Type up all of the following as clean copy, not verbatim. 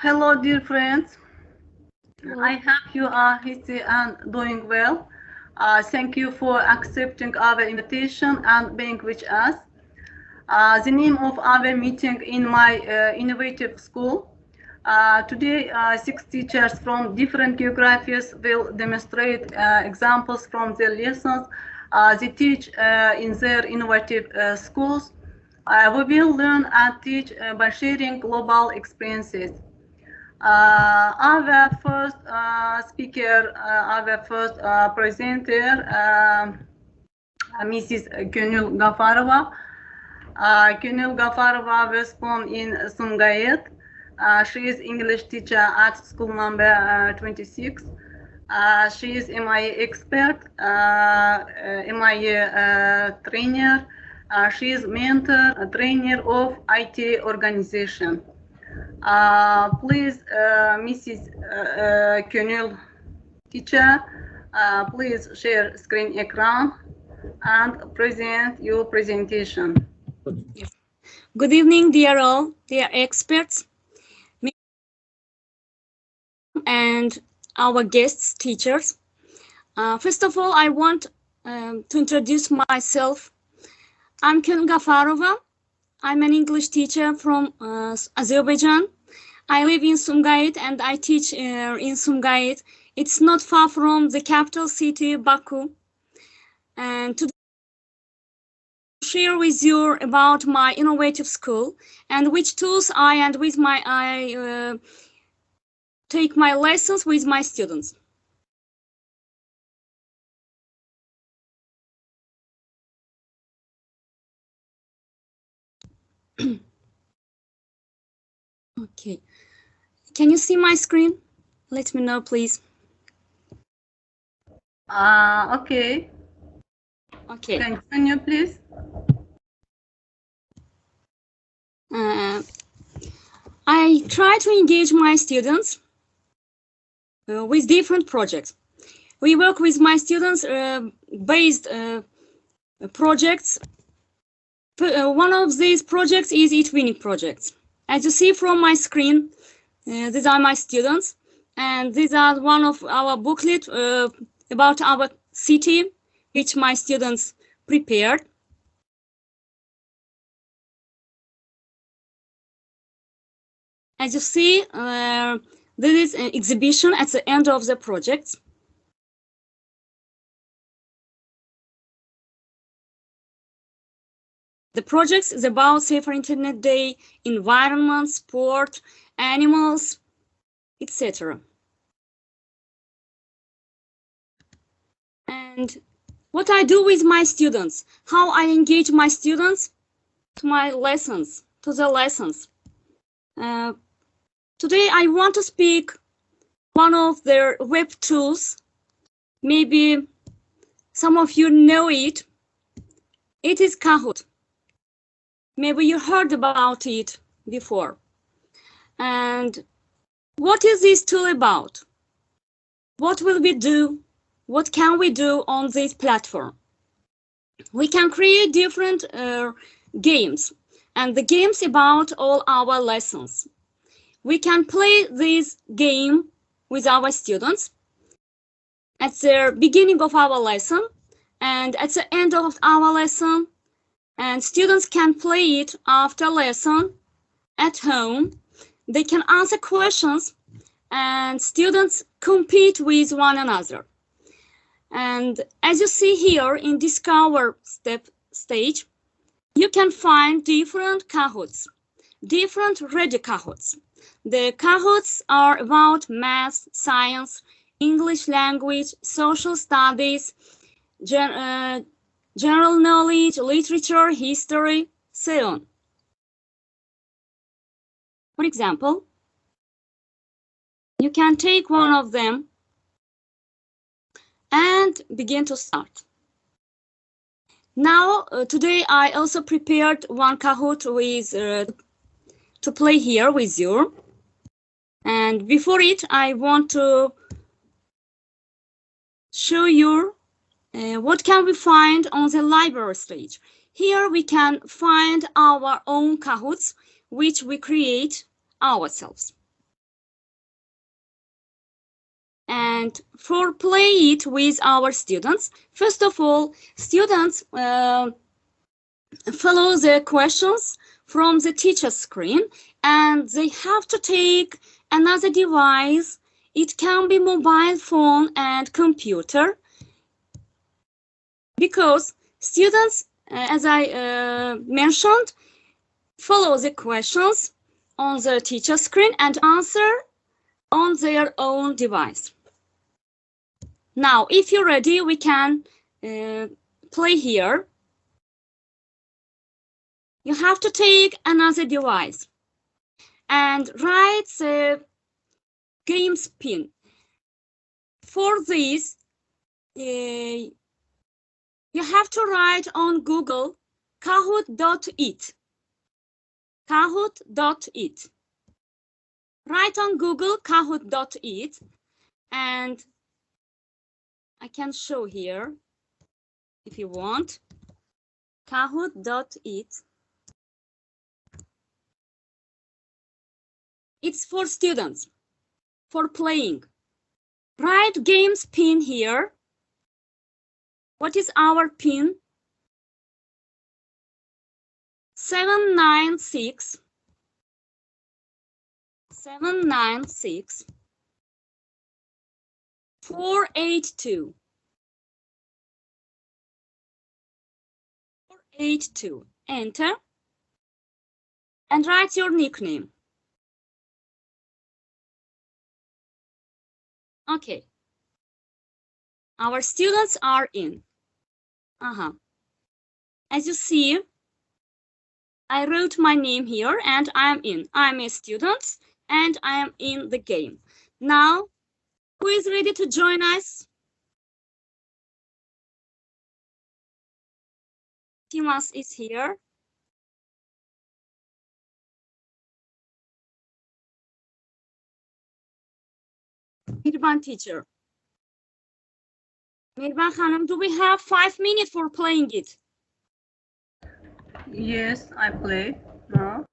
Hello, dear friends. I hope you are healthy and doing well. Thank you for accepting our invitation and being with us. The name of our meeting in my innovative school. Today, 6 teachers from different geographies will demonstrate examples from their lessons they teach in their innovative schools. We will learn and teach by sharing global experiences. Our first speaker, our first presenter, Mrs. Gönül Gafarova. Gönül Gafarova was born in Sumgayit. She is English teacher at school number 26. She is MIE expert, MIE trainer. She is mentor, trainer of IT organization. Please, Mrs. Gönül teacher, please share screen ekran and present your presentation. Good evening, dear all, dear experts, and our guests, teachers. First of all, I want to introduce myself. I'm Gönül Gafarova. I'm an English teacher from Azerbaijan. I live in Sumgayit and I teach in Sumgayit. It's not far from the capital city, Baku. And today I share with you about my innovative school and which tools I take my lessons with my students. Okay, can you see my screen? Let me know, please. Okay. Okay. Continue, please. I try to engage my students with different projects. We work with my students based projects. One of these projects is e-twinning projects. As you see from my screen, these are my students, and these are one of our booklet about our city, which my students prepared. As you see, there is an exhibition at the end of the project. The project is about Safer Internet Day, environment, sport, animals, etc. And what I do with my students, how I engage my students to my lessons, to the lessons. Today I want to speak one of their web tools. Maybe some of you know it. It is Kahoot. Maybe you heard about it before. And what is this tool about? What will we do? What can we do on this platform? We can create different games, and the games about all our lessons. We can play this game with our students at the beginning of our lesson and at the end of our lesson, and students can play it after lesson at home. They can answer questions, and students compete with one another. And as you see here in Discover stage, you can find different Kahoots, different ready Kahoots. The Kahoots are about math, science, English language, social studies, general knowledge, literature, history, so on. For example, you can take one of them and begin to start. Now, today I also prepared one Kahoot with to play here with you. And before it, I want to show you what can we find on the library stage. Here we can find our own Kahoots, which we create ourselves. And for play it with our students, first of all, students follow the questions from the teacher's screen, and they have to take another device. It can be mobile phone and computer, because students, as I mentioned, follow the questions on the teacher's screen and answer on their own device. Now, if you're ready, we can play here. You have to take another device and write the game's pin. For this, you have to write on Google kahoot.it. Kahoot.it. Write on Google kahoot.it, and I can show here if you want. Kahoot.it. It's for students, for playing. Write game's pin here. What is our pin? 796 482. 482. Enter and write your nickname. Okay. Our students are in. As you see, I wrote my name here and I'm in. I'm a student and I am in the game. Now, who is ready to join us? Timas is here. Mirban teacher. Mirban Hanım, do we have 5 minutes for playing it? Yes, I play now.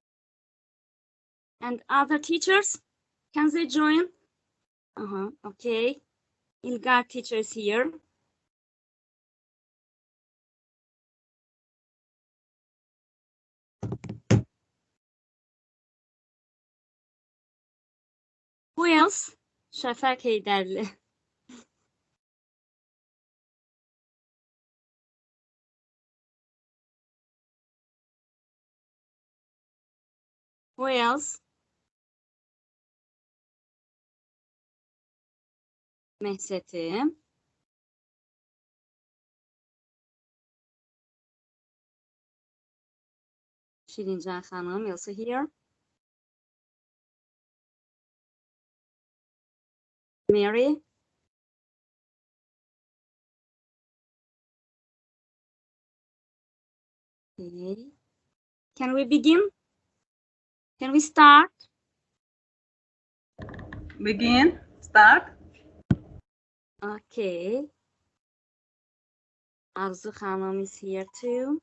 And other teachers, can they join? Okay. Ilgar teacher is here. Who else? Şafak Heyderli. Who else? Mehseti. Şirincan Hanım also here. Mary. Okay. Can we begin? Can we start? Begin, start. Okay. Arzu Hanım is here too.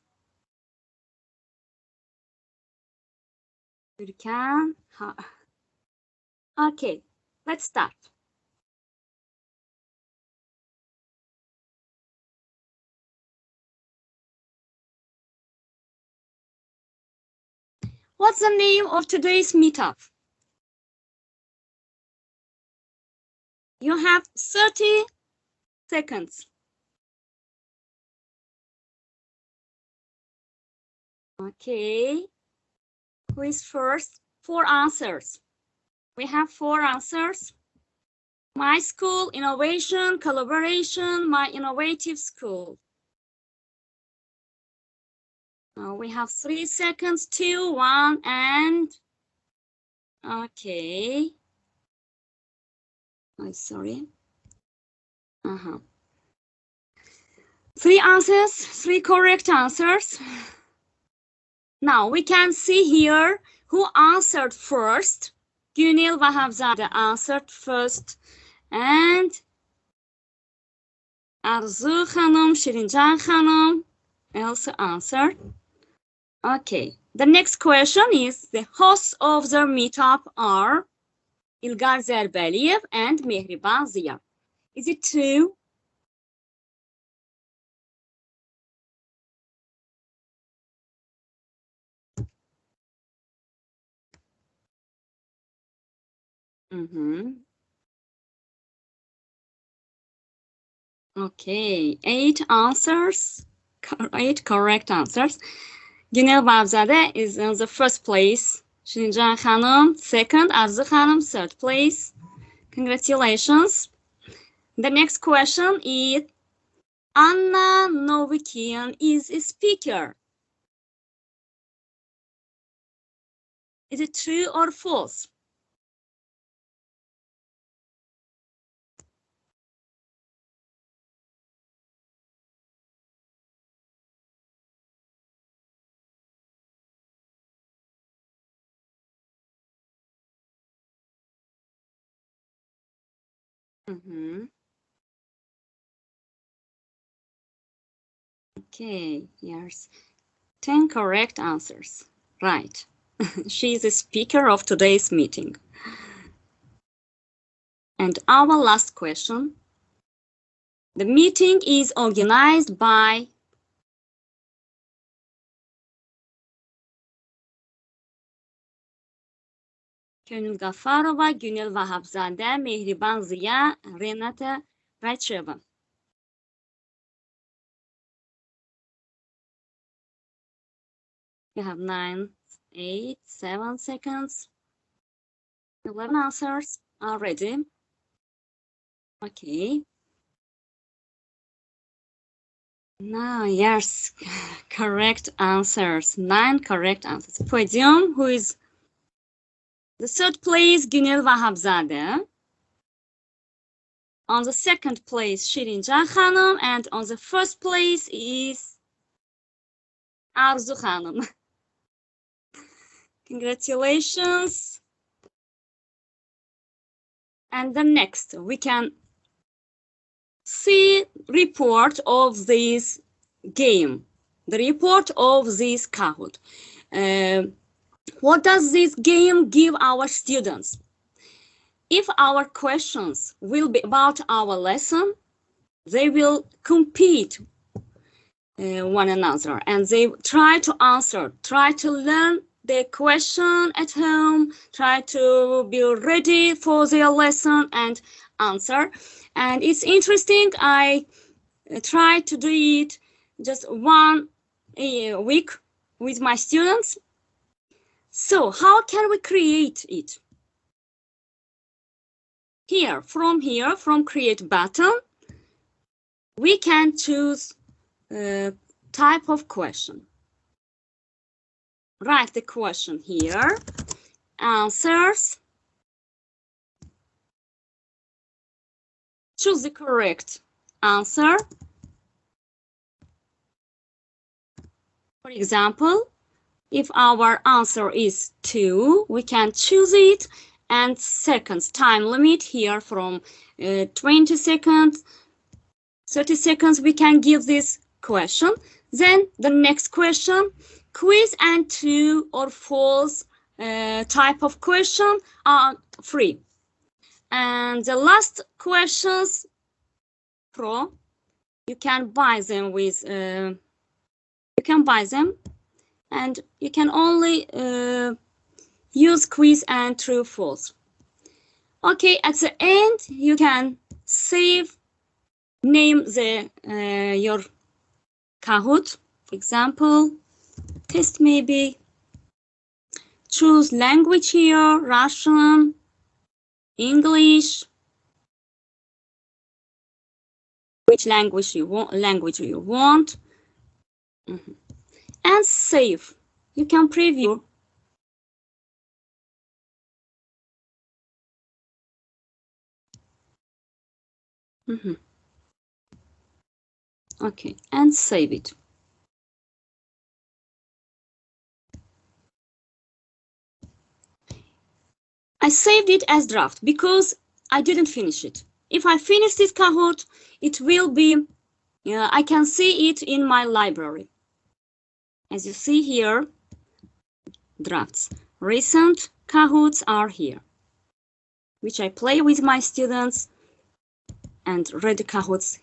Türkan. Okay, let's start. What's the name of today's meetup? You have 30 seconds. Okay. Who is first? 4 answers. We have 4 answers. My school, innovation, collaboration, my innovative school. Now we have 3 seconds, 2, 1, and okay. Oh, sorry. 3 answers, 3 correct answers. Now we can see here who answered first. Günel Vahabzade answered first, and Arzu Hanım, Şirincan Hanım also answered. Okay, the next question is the hosts of the meetup are İlgar Zerbeliyev and Mehriban Ziya. Is it true? Okay, 8 answers, 8 correct answers. Günel Vahabzade is in the first place. Şirincan Hanım second, Arzu Hanım third place. Congratulations. The next question is Anna Novikian is a speaker. Is it true or false? Okay, here's 10 correct answers. Right. She is the speaker of today's meeting. And our last question. The meeting is organized by Gönül Gafarova, Günel Vahabzade, Mehriban Ziya, Renata Racheva. We have 9, 8, 7 seconds. 11 answers are ready. Okay. Now, yes, correct answers. 9 correct answers. Podium, who is the third place, Günel Vahabzade. On the second place, Şirincan Hanım, and on the first place is Arzu Hanım. Congratulations. And the next, we can see report of this game. the report of this Kahoot. What does this game give our students? If our questions will be about our lesson, they will compete one another, and they try to answer, try to learn the question at home, try to be ready for their lesson and answer. And it's interesting. I try to do it just 1 week with my students. So how can we create it? From create button, we can choose type of question. Write the question here, answers, choose the correct answer. For example, if our answer is 2, we can choose it, and seconds, time limit here from 20 seconds, 30 seconds, we can give this question. Then the next question, quiz and true or false type of question are free. And the last questions, Pro, you can buy them with, and you can only use quiz and true false. Okay, at the end you can save, name the your Kahoot, for example, test maybe, choose language here, Russian, English, which language you want, and save. You can preview. Okay, and save it. I saved it as draft because I didn't finish it. If I finish this Kahoot, it will be, I can see it in my library. As you see here, drafts. Recent Kahoots are here, which I play with my students, and read the Kahoots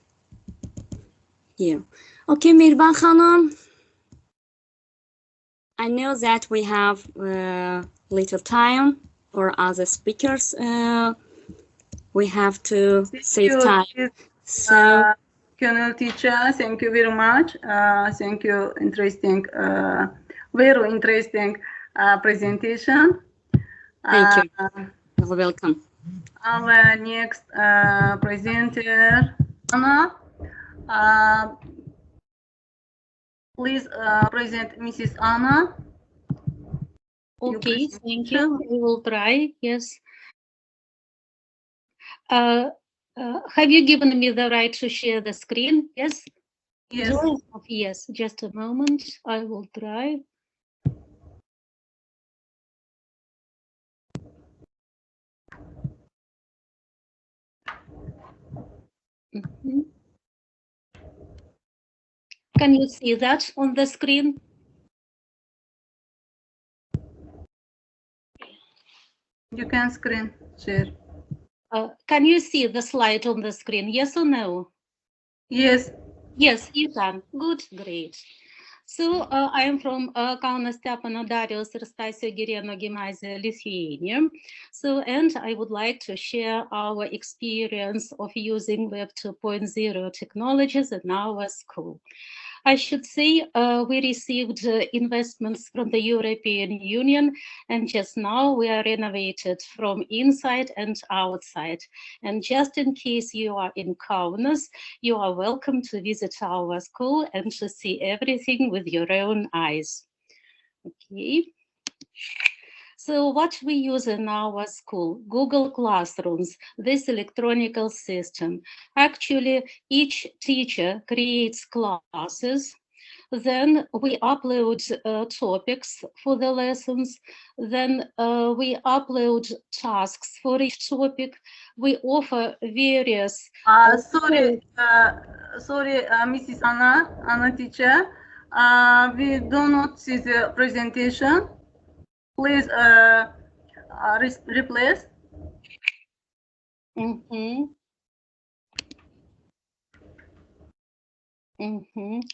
here. Okay, Mirban Hanım, I know that we have little time for other speakers. We have to save time. So, teacher, thank you very much. Thank you, interesting, very interesting presentation. Thank you. You're welcome. Our next presenter, Anna. Please present Mrs. Anna. Okay, thank you. I will try. Yes. Have you given me the right to share the screen? Yes. Yes. Yes. Just a moment. I will try. Can you see that on the screen? You can screen share. Can you see the slide on the screen? Yes or no? Yes. Yes, you can. Good, great. So I am from Kaunas Stepono Dariaus ir Stasio Girėno Gimnazija, Lithuania. So, and I would like to share our experience of using Web 2.0 technologies in our school. I should say we received investments from the European Union, and just now we are renovated from inside and outside. And just in case you are in Kaunas, you are welcome to visit our school and to see everything with your own eyes. Okay. So what we use in our school, Google Classrooms, this electronic system. Actually, each teacher creates classes. Then we upload topics for the lessons. Then we upload tasks for each topic. We offer various... Sorry, Mrs. Anna teacher. We do not see the presentation. Please replace.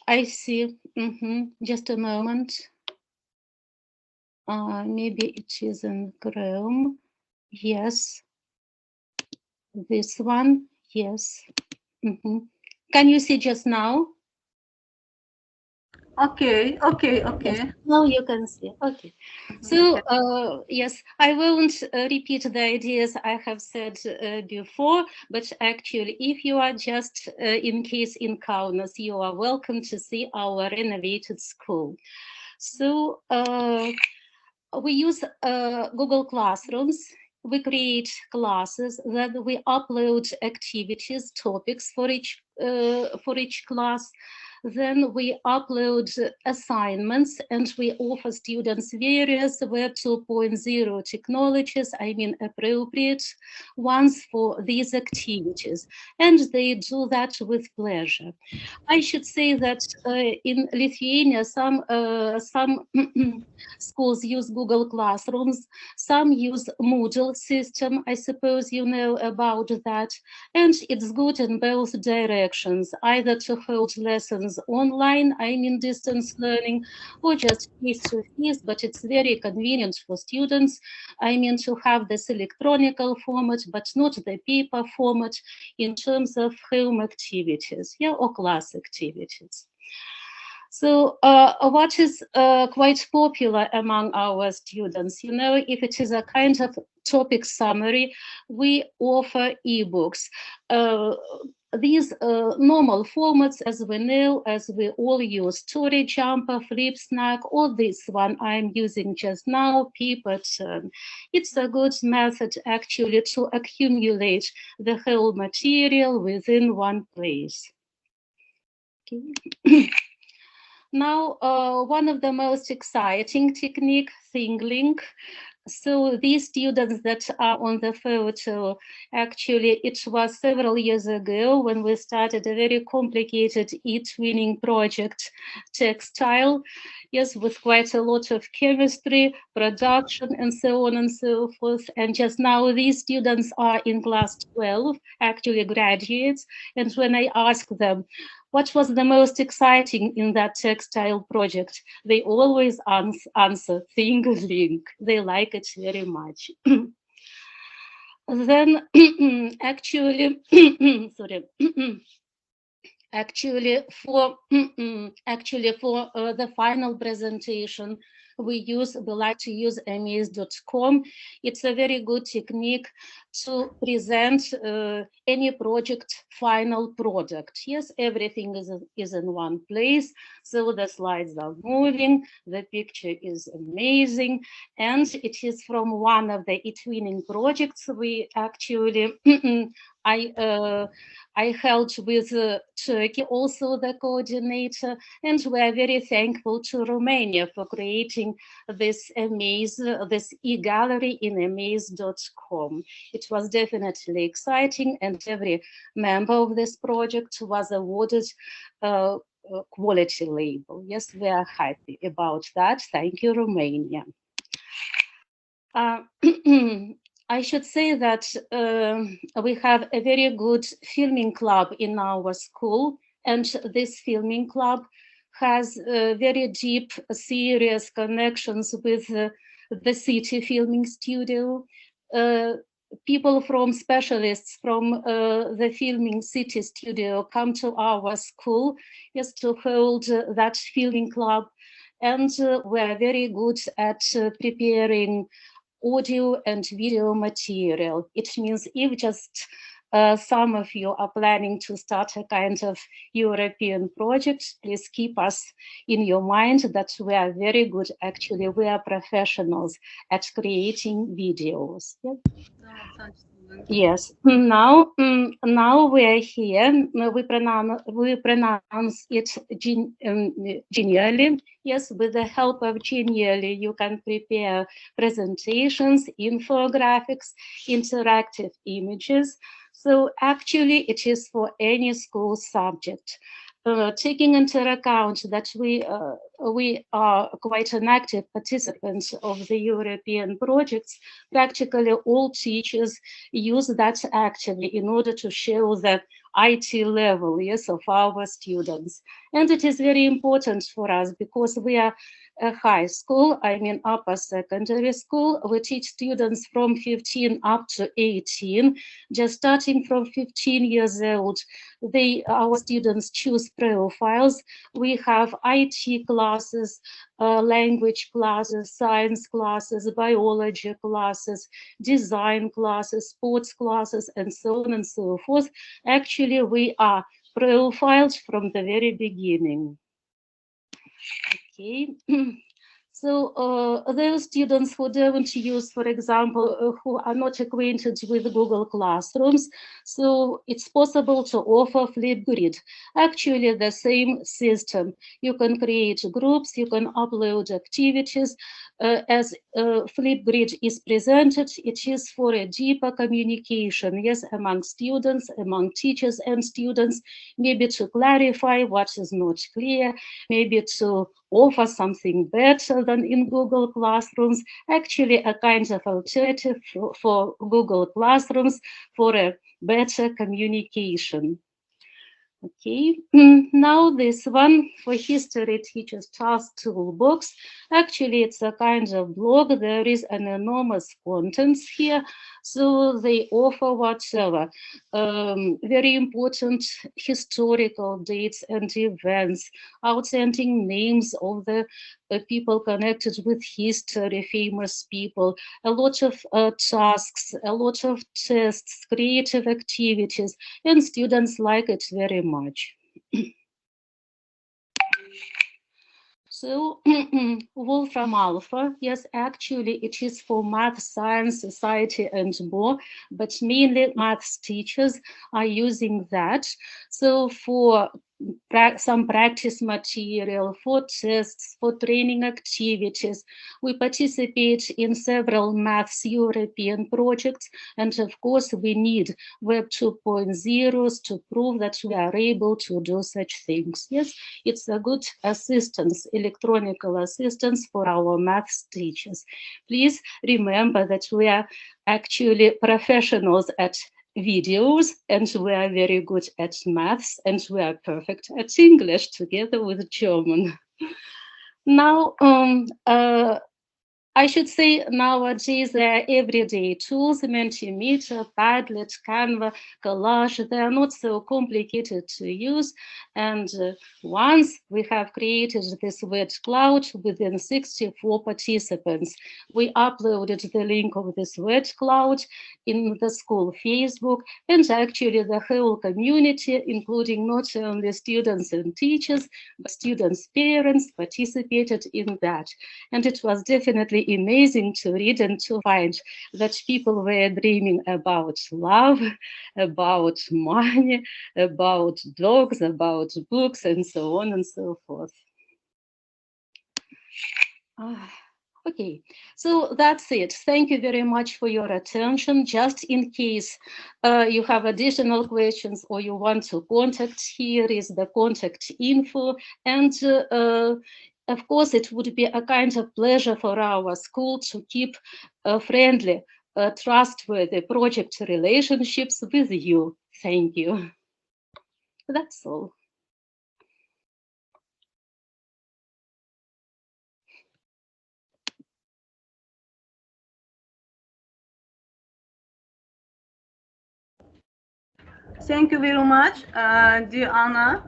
I see. Just a moment. Maybe it is in Chrome. Yes. This one. Yes. Can you see just now? Okay. Yes, now you can see. Okay. So, yes, I won't repeat the ideas I have said before, but actually, if you are just in case in Kaunas, you are welcome to see our renovated school. So, we use Google Classrooms. We create classes, then we upload activities, topics for each class. Then we upload assignments and we offer students various Web 2.0 technologies, I mean appropriate ones for these activities. And they do that with pleasure. I should say that in Lithuania, some schools use Google Classrooms, some use Moodle system. I suppose you know about that. And it's good in both directions, either to hold lessons online, I mean distance learning, or just face-to-face, but it's very convenient for students. I mean to have this electronic format, but not the paper format in terms of home activities, yeah, or class activities. So what is quite popular among our students, you know, if it is a kind of topic summary, we offer ebooks. These normal formats, as we know, as we all use, Story Jumper, Flip Snack, or this one I'm using just now, Paper Turn. It's a good method actually to accumulate the whole material within one place. Okay. Now, one of the most exciting technique, ThinkLink. So these students that are on the photo, actually, it was several years ago when we started a very complicated e-twinning project, Textile, yes, with quite a lot of chemistry, production, and so on and so forth. And just now, these students are in class 12, actually graduates. And when I ask them, what was the most exciting in that textile project? They always answer ThinkLink. They like it very much. Then actually, sorry. Actually, for the final presentation, we like to use MIE.com. It's a very good technique to present any project final product. Yes, everything is in one place. So the slides are moving, the picture is amazing, and it is from one of the e-twinning projects we actually I helped with Turkey, also the coordinator, and we are very thankful to Romania for creating this e-gallery in amaze.com. It was definitely exciting, and every member of this project was awarded a quality label. Yes, we are happy about that. Thank you, Romania. I should say that we have a very good filming club in our school, and this filming club has very deep, serious connections with the city filming studio. People from specialists from the filming city studio come to our school just to hold that filming club, and we're very good at preparing audio and video material. It means if just some of you are planning to start a kind of European project, please keep us in your mind that we are very good. Actually, we are professionals at creating videos. Yeah? Yes. Now we are here. We pronounce it genially. Yes, with the help of Genially, you can prepare presentations, infographics, interactive images. So actually, it is for any school subject. taking into account that we are quite an active participant of the European projects, practically all teachers use that actively in order to show the IT level, yes, of our students. And it is very important for us because we are a high school, I mean upper secondary school. We teach students from 15 up to 18. Just starting from 15 years old, our students choose profiles. We have IT classes, language classes, science classes, biology classes, design classes, sports classes, and so on and so forth. Actually, we are profiled from the very beginning. Okay. So those students who don't use, for example, who are not acquainted with Google Classrooms, so it's possible to offer Flipgrid. Actually, the same system. You can create groups, you can upload activities. As Flipgrid is presented, it is for a deeper communication, yes, among students, among teachers and students, maybe to clarify what is not clear, maybe to offer something better than in Google Classrooms, actually a kind of alternative for Google Classrooms for a better communication. Okay, now this one for History Teachers Task Toolbox. Actually, it's a kind of blog. There is an enormous contents here. So they offer whatever, very important historical dates and events, outstanding names of the people connected with history, famous people, a lot of tasks, a lot of tests, creative activities, and students like it very much. So Wolfram Alpha, yes, actually it is for math, science, society, and more, but mainly maths teachers are using that. So for some practice material, for tests, for training activities, we participate in several maths European projects, and of course we need Web 2.0 to prove that we are able to do such things. Yes, it's a good assistance, electronic assistance for our maths teachers. Please remember that we are actually professionals at videos, and we are very good at maths, and we are perfect at English together with German. Now, I should say nowadays there are everyday tools, Mentimeter, Padlet, Canva, Collage. They are not so complicated to use. And once we have created this web cloud within 64 participants, we uploaded the link of this web cloud in the school Facebook, and actually the whole community, including not only students and teachers, but students' parents participated in that. And it was definitely amazing to read and to find that people were dreaming about love, about money, about dogs, about books, and so on and so forth. Okay, so that's it. Thank you very much for your attention. Just in case you have additional questions or you want to contact, here is the contact info. And of course, it would be a kind of pleasure for our school to keep friendly, trustworthy project relationships with you. Thank you. That's all. Thank you very much, dear Anna,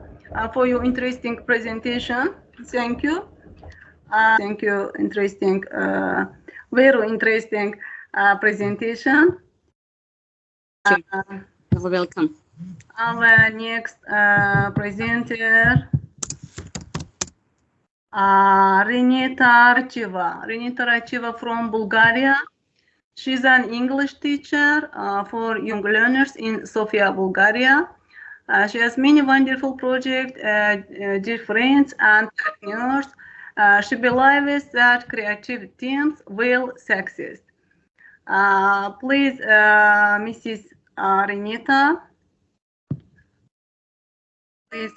for your interesting presentation. Thank you. Thank you, interesting, very interesting presentation. You're welcome. Our next presenter, Renita Racheva from Bulgaria. She's an English teacher for young learners in Sofia, Bulgaria. She has many wonderful projects, dear friends and partners. She believes that creative teams will succeed. Please, Mrs. Renita. Please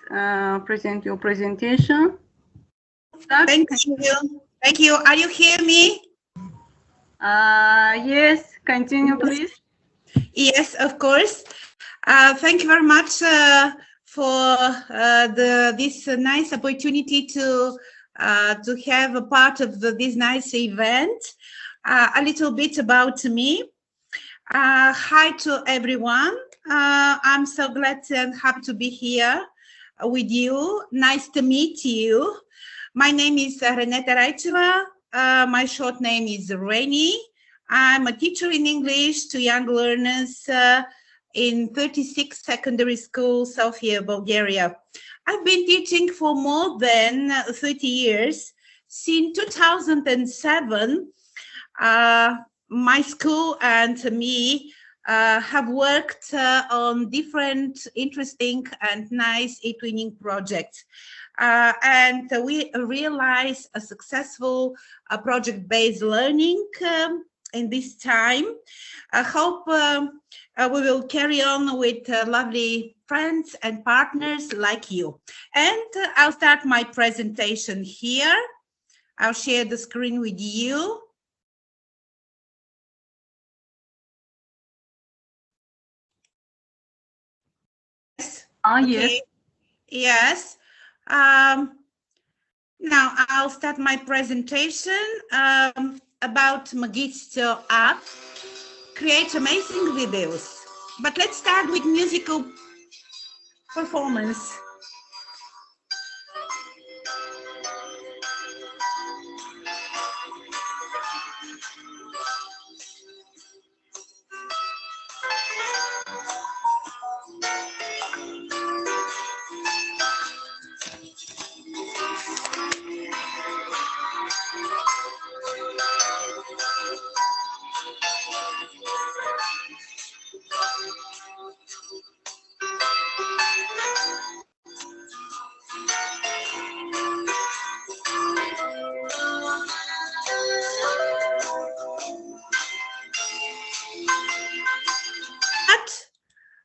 present your presentation. Thank you. Thank you. Are you hear me? Yes, continue, please. Yes, of course. Thank you very much for this nice opportunity to have a part of this nice event. A little bit about me. Hi to everyone. I'm so glad and happy to be here with you. Nice to meet you. My name is Renata Raicheva. My short name is Reni. I'm a teacher in English to young learners in 36 secondary schools, Sofia, Bulgaria. I've been teaching for more than 30 years. Since 2007, my school and me have worked on different interesting and nice e-twinning projects. And we realized a successful project-based learning in this time. I hope we will carry on with lovely friends and partners like you. And I'll start my presentation here. I'll share the screen with you. Yes. Yes. Yes. Now I'll start my presentation about Magisto app. Create amazing videos. But let's start with musical performance.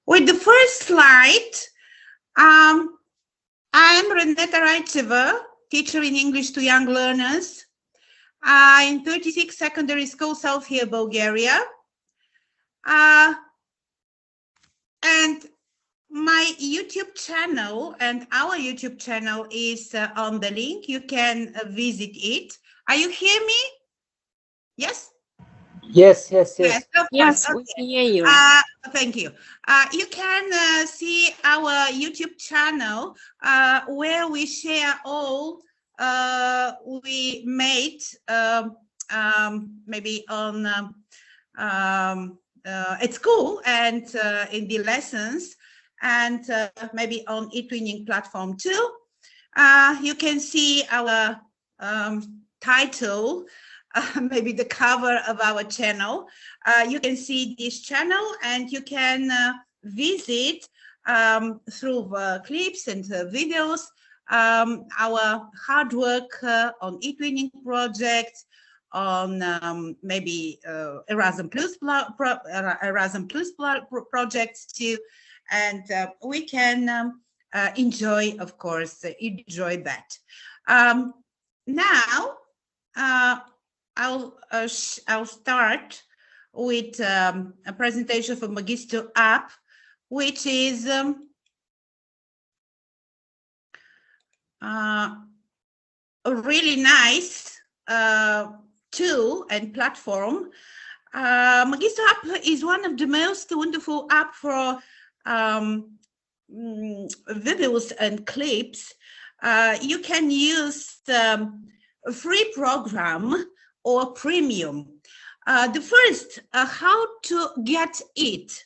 With the first slide, I'm Renata Raicheva, teacher in English to young learners in 36 secondary schools, Sofia, Bulgaria. And my YouTube channel and our YouTube channel is on the link. You can visit it. Are you hear me? Yes? Yes. Yes, Yes, okay. we hear you. Thank you. You can see our YouTube channel where we share all we made maybe on at school and in the lessons, and maybe on e-twinning platform too. You can see our title, maybe the cover of our channel. You can see this channel and you can visit through clips and videos our hard work on e-twinning projects, on maybe Erasmus Plus projects too, and we can enjoy, of course, enjoy that. Now I'll start with a presentation for Magisto app, which is a really nice tool and platform. Magisto app is one of the most wonderful app for videos and clips. You can use a free program or premium. The first, how to get it.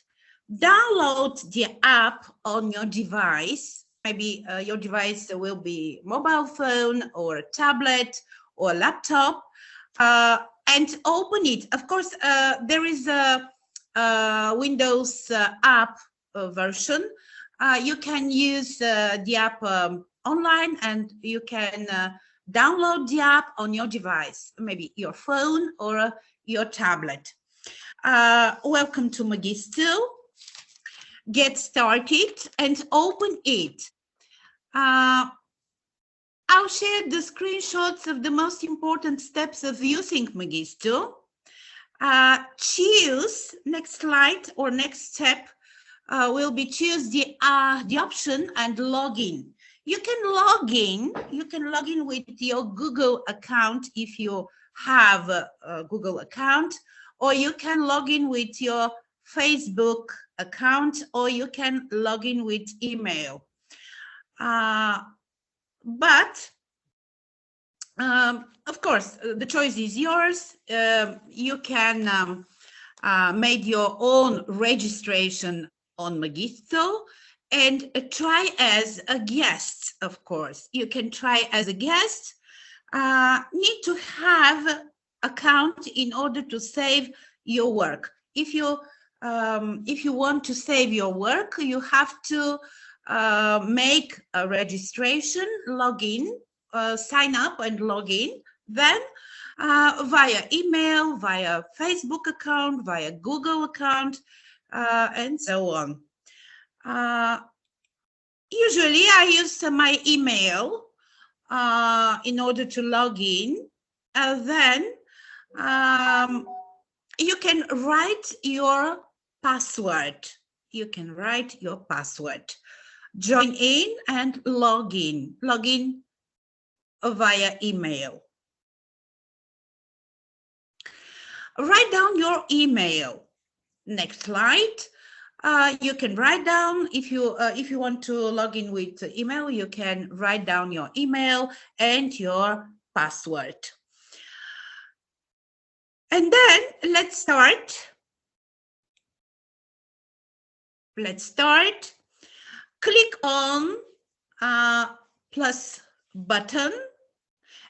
Download the app on your device. Maybe your device will be mobile phone or a tablet or laptop, and open it. Of course, there is a Windows app version. You can use the app online, and you can download the app on your device, maybe your phone or your tablet. Welcome to Magisto. Get started and open it. I'll share the screenshots of the most important steps of using Magisto. Choose, next slide or next step will be choose the option and login. You can log in with your Google account if you have a Google account, or you can log in with your Facebook account, or you can log in with email. But of course, the choice is yours. You can make your own registration on Magisto and try as a guest, of course. You can try as a guest. Need to have account in order to save your work. If you want to save your work, you have to make a registration, log in, sign up and log in, then via email, via Facebook account, via Google account, and so on. Usually I use my email in order to log in. Then you can write your password. You can write your password. Join in and log in. Log in via email. Write down your email. Next slide. You can write down, if you want to log in with email, you can write down your email and your password. And then let's start. Let's start. Click on plus button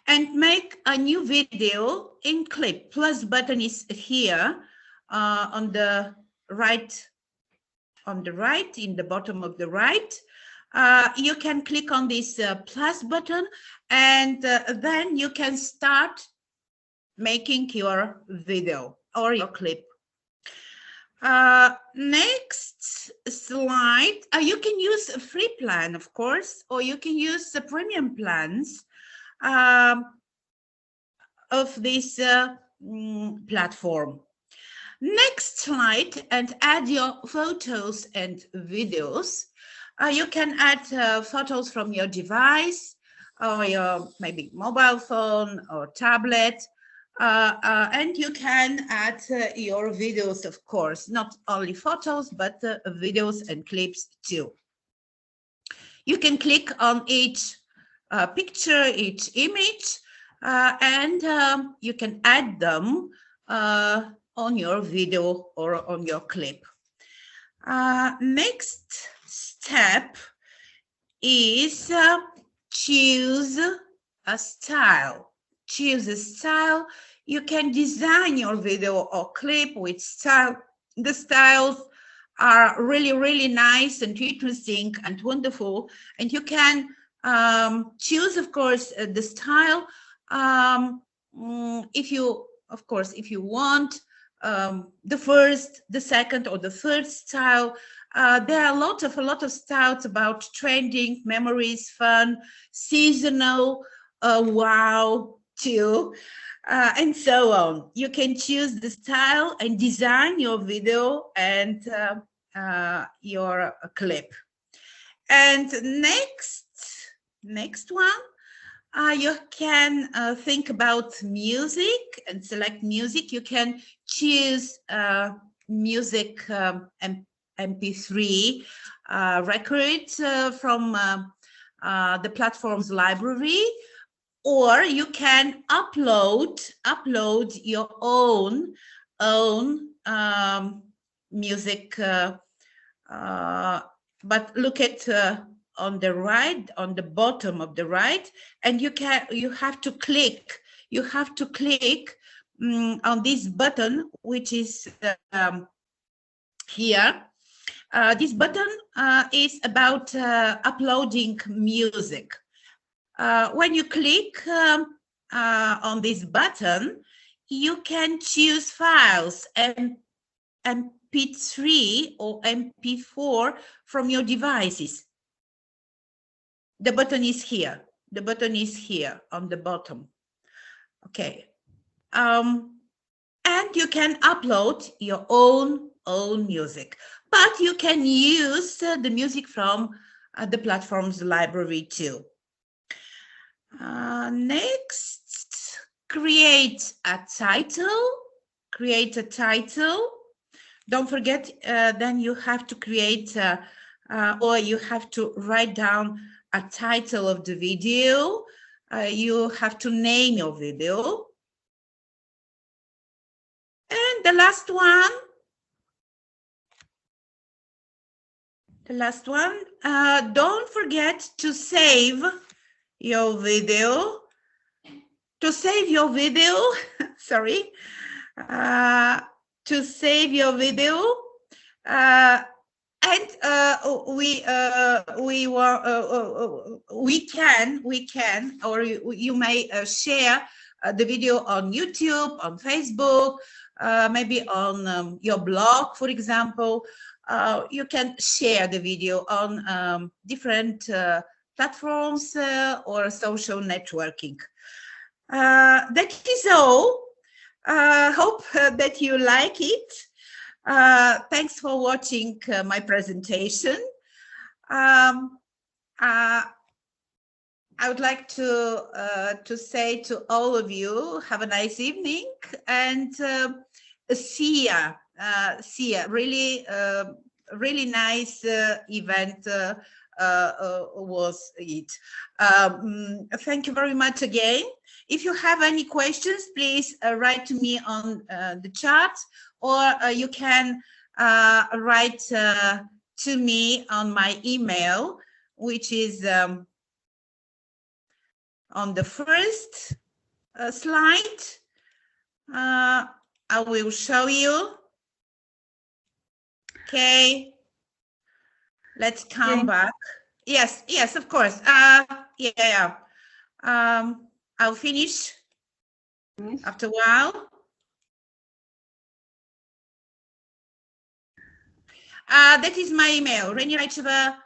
and make a new video in clip. Plus button is here on the right, in the bottom of the right. You can click on this plus button, and then you can start making your video or your clip. Next slide. You can use a free plan, of course, or you can use the premium plans of this platform. Next slide, and add your photos and videos. You can add photos from your device or your maybe mobile phone or tablet. And you can add your videos, of course, not only photos, but videos and clips too. You can click on each picture, each image, and you can add them on your video or on your clip. Next step is choose a style. Choose a style. You can design your video or clip with style. The styles are really, really nice and interesting and wonderful. And you can choose, of course, the style. If you want the first, the second, or the third style, there are a lot of styles about trending, memories, fun, seasonal, wow, too, and so on. You can choose the style and design your video and your clip. And next one, you can think about music and select music. You can choose music MP3 records from the platform's library, or you can upload your own music. But look at on the right, on the bottom of the right, and you have to click on this button, which is here. This button is about uploading music. When you click on this button, you can choose files and MP3 or MP4 from your devices. the button is here. The button is here on the bottom. Okay. And you can upload your own music, but you can use the music from the platform's library too. Next, create a title. Create a title. Don't forget, then you have to create or you have to write down a title of the video. You have to name your video. And the last one, don't forget to save your video. To save your video, sorry, to save your video, and we can, or you may share the video on YouTube, on Facebook, maybe on your blog, for example. You can share the video on different platforms or social networking. That is all. Hope that you like it. Thanks for watching my presentation. I would like to say to all of you, have a nice evening, and see ya. Really, really nice event was it. Thank you very much again. If you have any questions, please write to me on the chat, or you can write to me on my email, which is on the first slide. I will show you. Okay, let's come back. Yes, of course. Yeah. I'll finish after a while. That is my email, reniracheva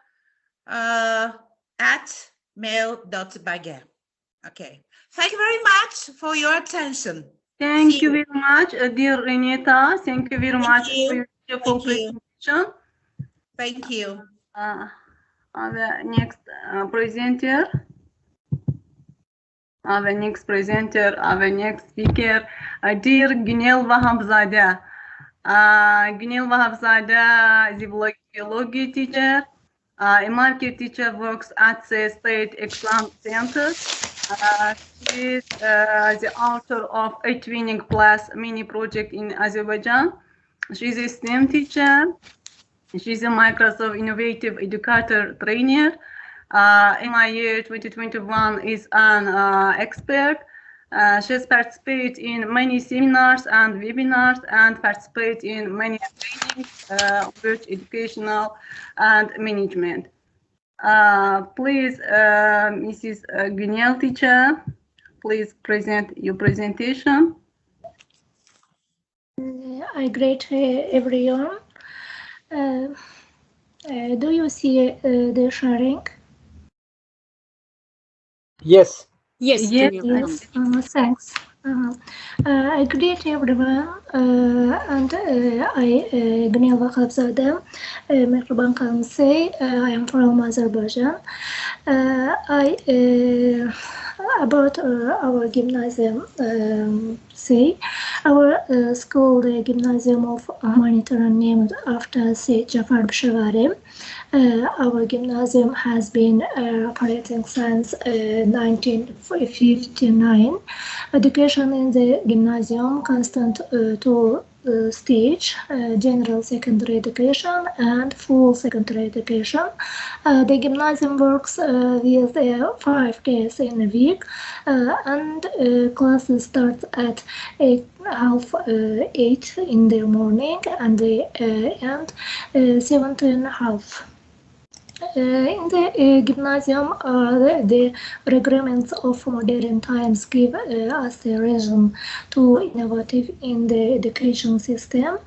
@mail.bage. Okay. Thank you very much for your attention. Thank you very much, dear Renata. Thank you very much for your beautiful presentation. Thank you. The next presenter. Our next presenter, our next speaker, dear Gunel Vahabzadeh. Gunel Vahabzadeh is a biology teacher, a market teacher, works at the State Exam Center. She is the author of 8 Winning Plus mini project in Azerbaijan. She is a STEM teacher. She's a Microsoft Innovative Educator Trainer. MIE 2021 is an expert. She has participated in many seminars and webinars and participated in many trainings, both educational and management. Please, Mrs. Gunel teacher, please present your presentation. I greet everyone. Do you see the sharing? Yes. Thanks. I greet everyone, and I Gunel Vahabzadeh, Merhaban Kansay. I am from Azerbaijan. About our gymnasium, our school, the Gymnasium of Humanitarian, named after Sayyid Jafar Bishavari. Our gymnasium has been operating since 1959. Education in the gymnasium constant to stage, general secondary education and full secondary education. The gymnasium works with 5 days in a week, and classes start at 8:30 in the morning, and they end 17:30. In the gymnasium, the requirements of modern times give us a reason to innovative in the education system.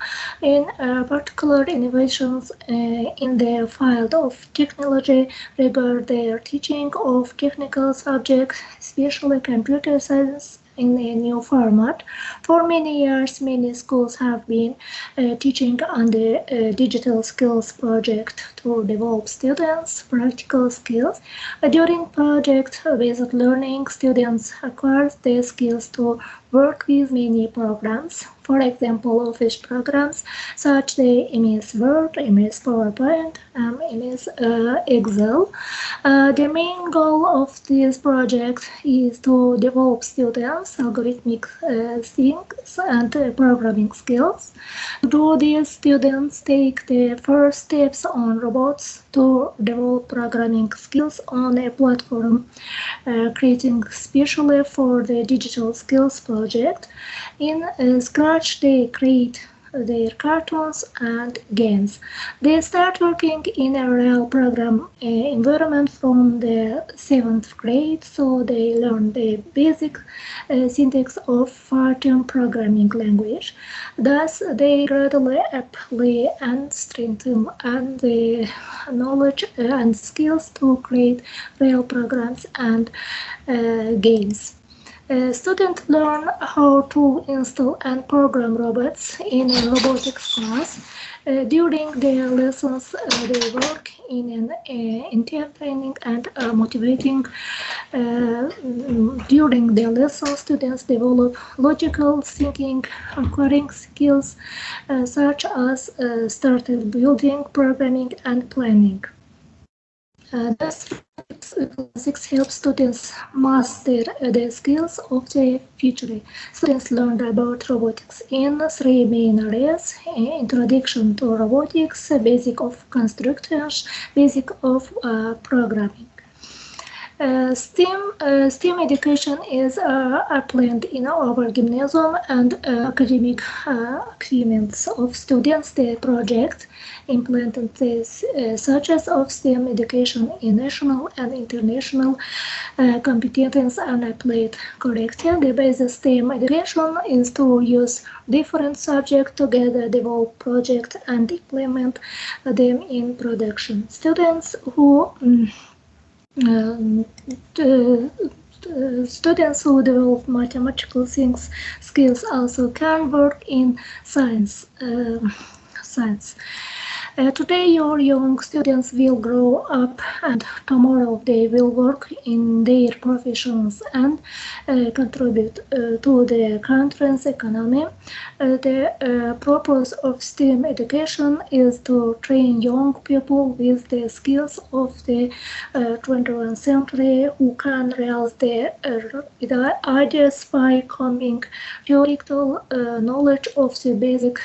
In particular, innovations in the field of technology regard the teaching of technical subjects, especially computer science, in a new format. For many years, many schools have been teaching on the digital skills project to develop students' practical skills. During project-based learning, students acquire the skills to work with many programs. For example, office programs such as MS Word, MS PowerPoint, and MS Excel. The main goal of this project is to develop students' algorithmic things and programming skills. To do this, students take the first steps on robots to develop programming skills on a platform creating specially for the digital skills project. In Scratch, they create their cartoons and games. They start working in a real program environment from the 7th grade, so they learn the basic syntax of Python programming language. Thus, they gradually apply and strengthen the knowledge and skills to create real programs and games. Students learn how to install and program robots in a robotics class. During their lessons, they work in an entertaining and motivating. During their lessons, students develop logical thinking, acquiring skills such as started building, programming, and planning. Thus, classics help students master the skills of the future. Students learned about robotics in three main areas: introduction to robotics, basic of constructors, basic of programming. STEM education is applied in our gymnasium and academic achievements of students. The project implemented such as of STEM education in national and international competence and applied correctly. The basic STEM education is to use different subjects together, develop projects and implement them in production. Students who students who develop mathematical skills also can work in science. Today, your young students will grow up, and tomorrow they will work in their professions and contribute to the country's economy. The purpose of STEM education is to train young people with the skills of the 21st century who can realize their ideas by combining theoretical knowledge of the basic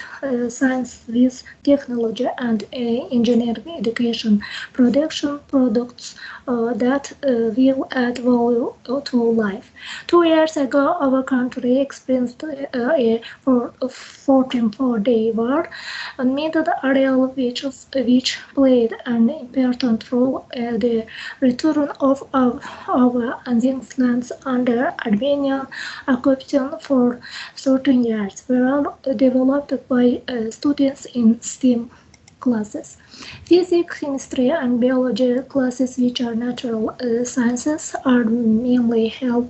science with technology and engineering education, production products that will add value to life. 2 years ago, our country experienced a 14-day war amid the area which played an important role in the return of our ancient lands under Albanian occupation for 13 years were developed by students in STEM classes. Physics, chemistry, and biology classes, which are natural sciences, are mainly held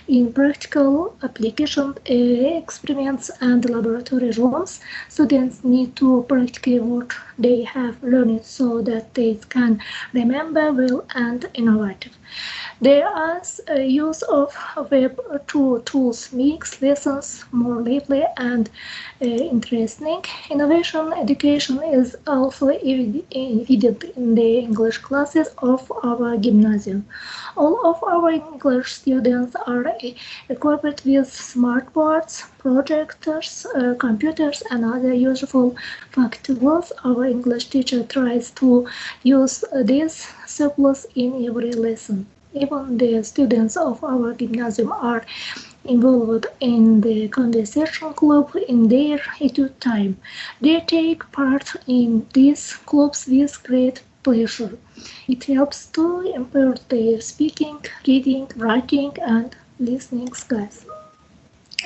in practical application experiments and laboratory rooms. Students need to practically what they have learned so that they can remember well and innovative. There is use of web tools makes lessons more lively and interesting. Innovation education is also evident in the English classes of our gymnasium. All of our English students are equipped with smartboards, projectors, computers, and other useful tools. Our English teacher tries to use these supplies in every lesson. Even the students of our gymnasium are involved in the conversation club in their etude time. They take part in these clubs with great pleasure. It helps to improve their speaking, reading, writing, and listening skills.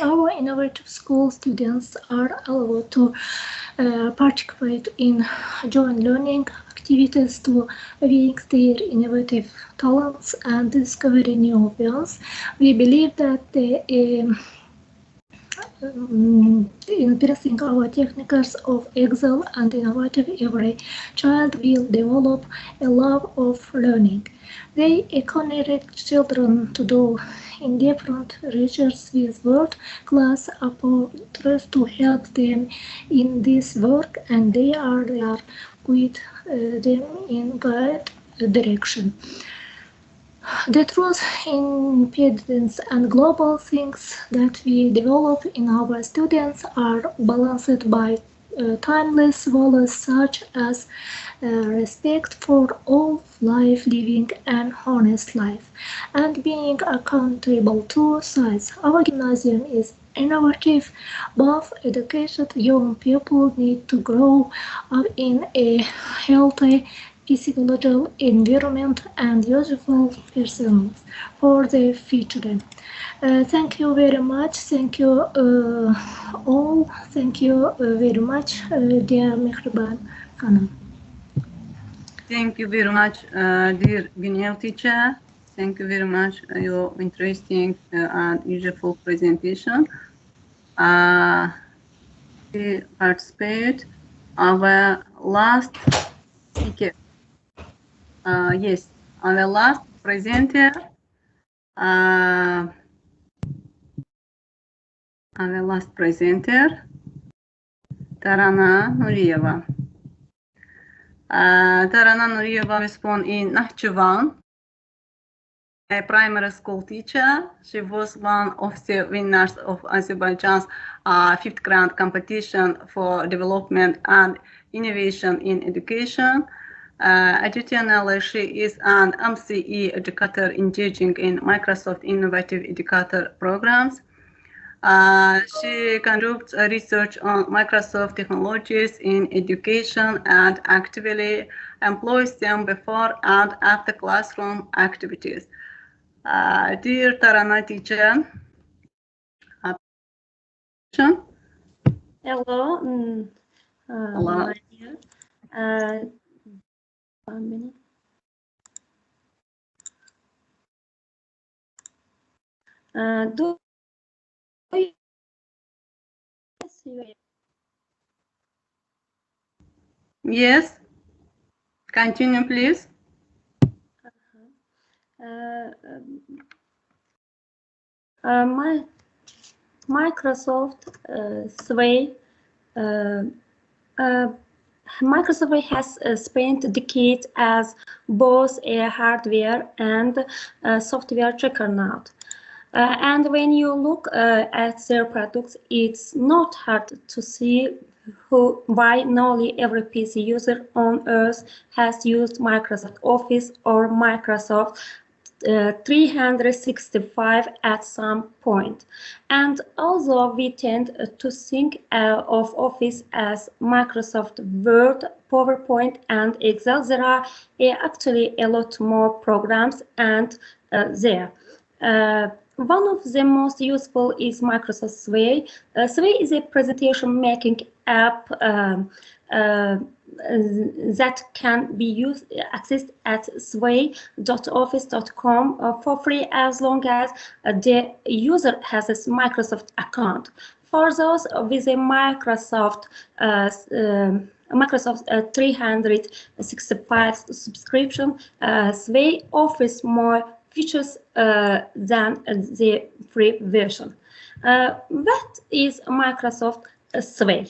Our innovative school students are allowed to participate in joint learning activities to wake their innovative talents and discover new fields. We believe that the increasing our techniques of excel and innovative, every child will develop a love of learning. They encourage children to do in different research with world-class approaches to help them in this work, and they are guide them in right direction. The truth, impedance, and global things that we develop in our students are balanced by timeless values such as respect for all life, living an honest life, and being accountable to science. Our gymnasium is innovative. Both educated young people need to grow up in a healthy physiological environment and useful persons for the future. Thank you very much. Thank you all. Thank you very much, dear Mehriban Hanım. Thank you very much, dear Günel teacher. Thank you very much your interesting and useful presentation. We participate our last speaker. Yes, our last presenter. Our last presenter, Tarana Nuriyeva. Tarana Nuriyeva was born in Nakhchivan, a primary school teacher. She was one of the winners of Azerbaijan's 5th grade competition for development and innovation in education. Additionally, she is an MCE educator engaging in Microsoft Innovative Educator programs. She conducts research on Microsoft technologies in education and actively employs them before and after classroom activities. Dear Tarana teacher, hello. Hello. Maria. 1 minute. Do you Yes, continue please. My Microsoft Sway. Microsoft has spent decades as both a hardware and software juggernaut. And when you look at their products, it's not hard to see why nearly every PC user on Earth has used Microsoft Office or Microsoft 365 at some point. And although we tend to think of Office as Microsoft Word, PowerPoint, and Excel, there are actually a lot more programs and there. One of the most useful is Microsoft Sway. Sway is a presentation making app that can be accessed at sway.office.com for free as long as the user has a Microsoft account. For those with a Microsoft 365 subscription, Sway offers more features than the free version. What is Microsoft Sway?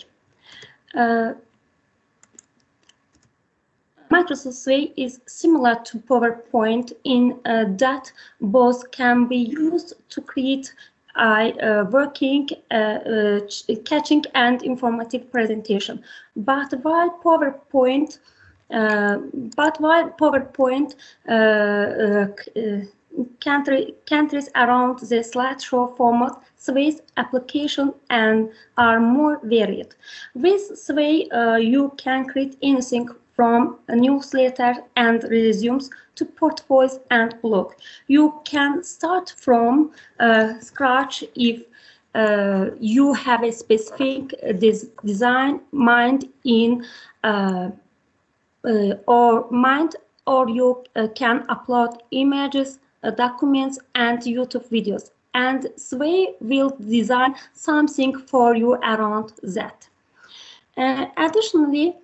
Microsoft Sway is similar to PowerPoint in that both can be used to create working, catching, and informative presentation. But while PowerPoint countries around the slideshow format, Sway's application and are more varied. With Sway, you can create anything from a newsletter and resumes to portfolios and blog. You can start from scratch if you have a specific design mind in or you can upload images, documents, and YouTube videos. And Sway will design something for you around that. Additionally,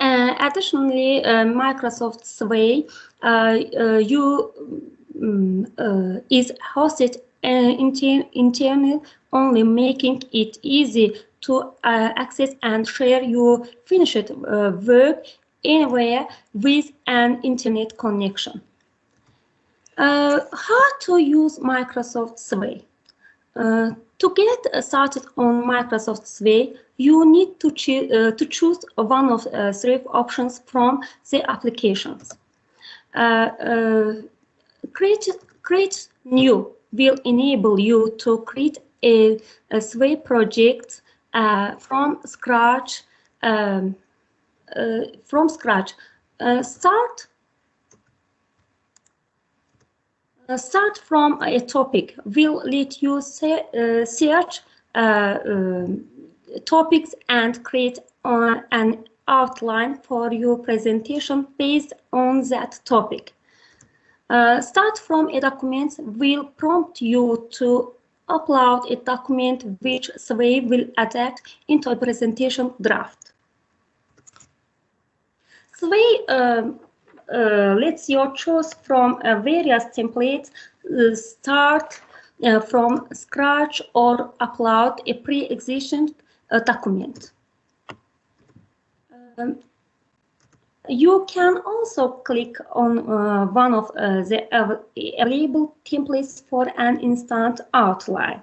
Microsoft Sway is hosted internally, only making it easy to access and share your finished work anywhere with an internet connection. How to use Microsoft Sway? To get started on Microsoft Sway, you need to choose one of three options from the applications. Create New will enable you to create a Sway project from scratch. Start from a topic. Will let you search topics and create an outline for your presentation based on that topic. Start from a document will prompt you to upload a document which Sway will adapt into a presentation draft. Sway lets you choose from various templates, start from scratch or upload a pre-existing document. You can also click on one of the available templates for an instant outline.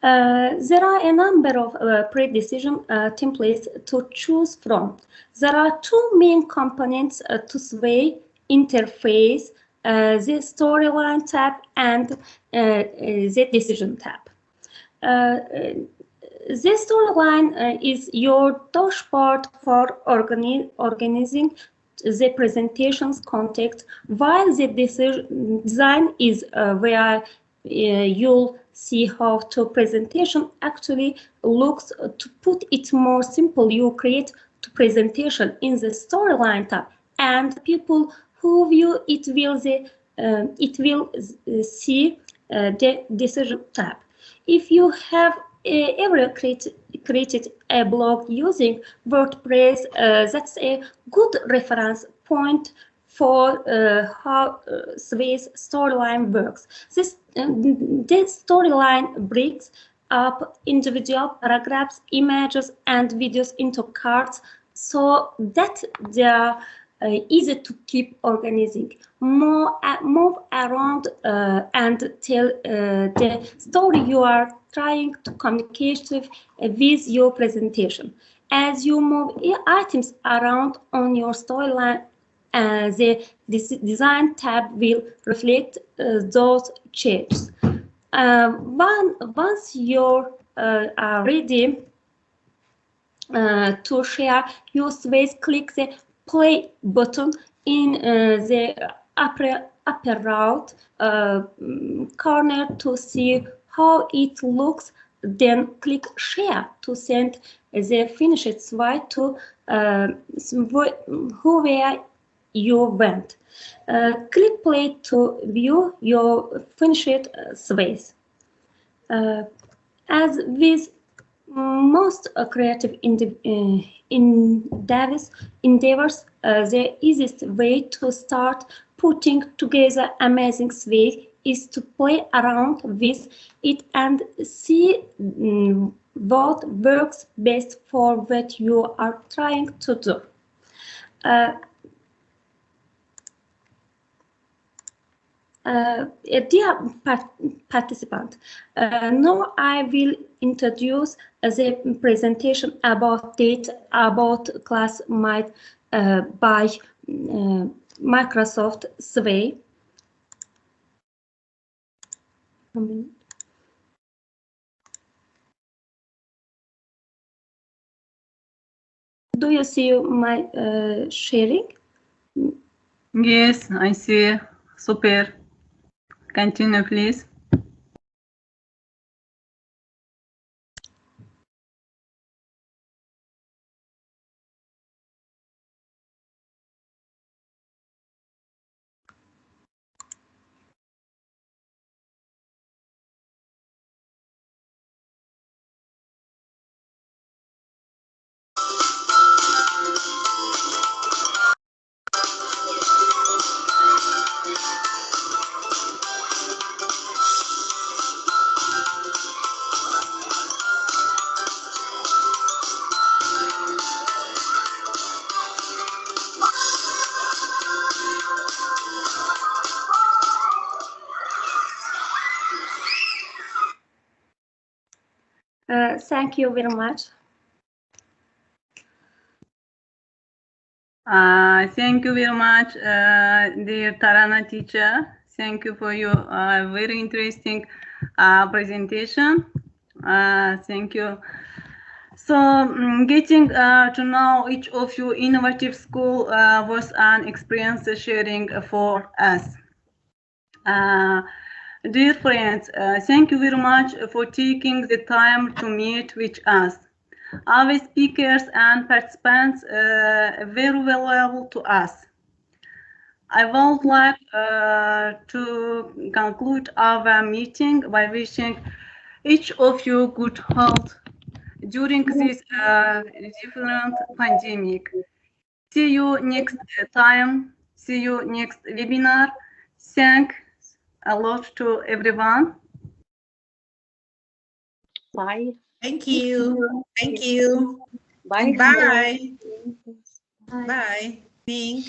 There are a number of pre-decision templates to choose from. There are two main components to Sway interface, the storyline tab and the decision tab. The storyline is your dashboard for organizing the presentation's context, while the design is where you'll see how the presentation actually looks. To put it more simple, you create the presentation in the storyline tab, and people who view it will see the decision tab. If you have ever created a blog using WordPress, that's a good reference point for how Sway's storyline works. This storyline breaks up individual paragraphs, images, and videos into cards so that they are easy to keep organizing. Move around and tell the story you are trying to communicate with your presentation. As you move items around on your storyline, the design tab will reflect those changes. Once you're ready to share your space, click the play button in the upper right corner to see how it looks. Then click share to send the finished slide to whoever you went. Click play to view your finished space. As with most creative endeavors, the easiest way to start putting together amazing space is to play around with it and see what works best for what you are trying to do. Dear participant, now I will introduce the presentation about data about class MIE by Microsoft Sway. Do you see my sharing? Yes, I see. Super. Continue, please. Thank you very much. Thank you very much, dear Tarana teacher. Thank you for your very interesting presentation. Thank you. So, getting to know each of you innovative school was an experience sharing for us. Dear friends, thank you very much for taking the time to meet with us. Our speakers and participants very valuable to us. I would like to conclude our meeting by wishing each of you good health during this different pandemic. See you next time. See you next webinar. Thanks a lot to everyone. Bye. Thank you. Thank you. Bye. Bye. Bye. Bye. Ming.